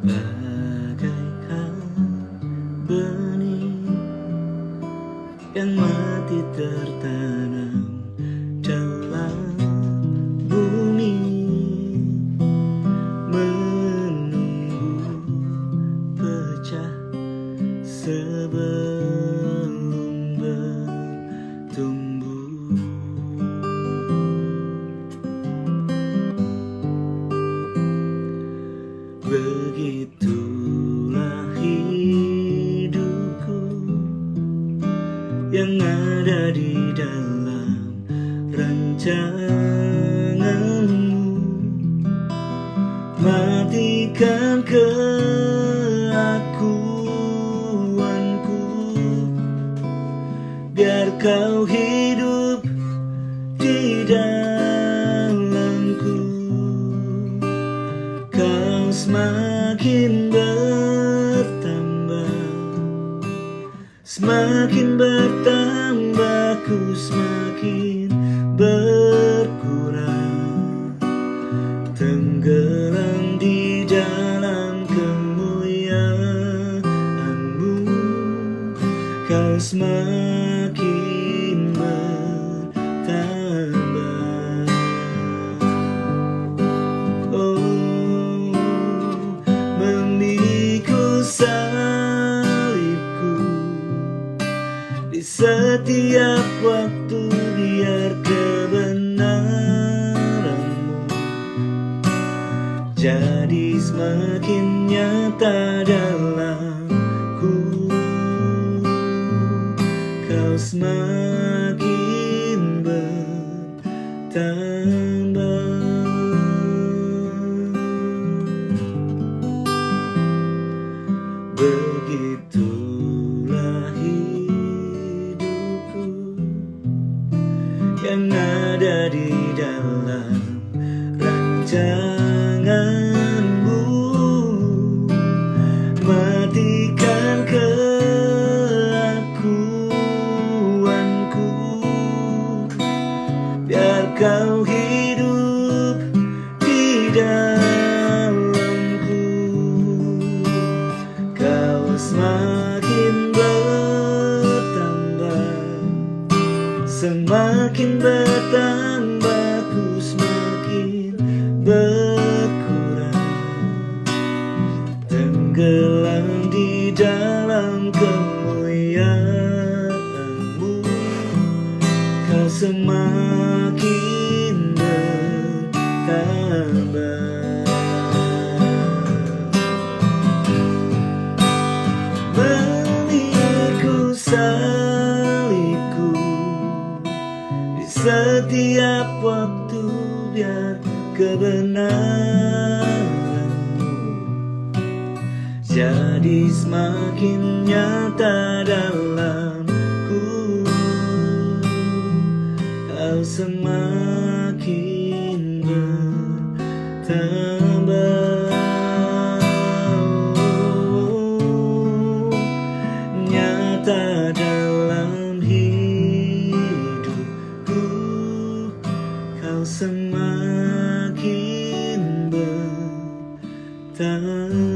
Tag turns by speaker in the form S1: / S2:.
S1: Bagaikan benih yang mati tertanam dalam bumi, menunggu pecah sebelum bertumbuh. Begitulah hidupku yang ada di dalam rancanganmu. Matikan keakuanku, biar kau hidup di dalamku. Kau semakin bertambah, semakin bertambah, ku semakin berkurang, tenggelam di dalam kemuliaan-Mu. Kau semakin bertambah. Oh, memikul salibku di setiap waktu, biar kebenaran-Mu jadi semakin nyata dalamku. Kau semakin bertambah. Begitulah hidupku yang ada di dalam rancangan-Mu. Matikan keakuanku, biar kau hidup di dalamku. Kau semakin bertambah, semakin bertambah, ku semakin berkurang, tenggelam di dalam kemuliaan-Mu. Kau semakin bertambah. Memikul salibku di setiap waktu, biar kebenaran-Mu jadi semakin nyata dalamku. Kau semakin bertambah. Nyata dalam hidupku, kau semakin bertambah.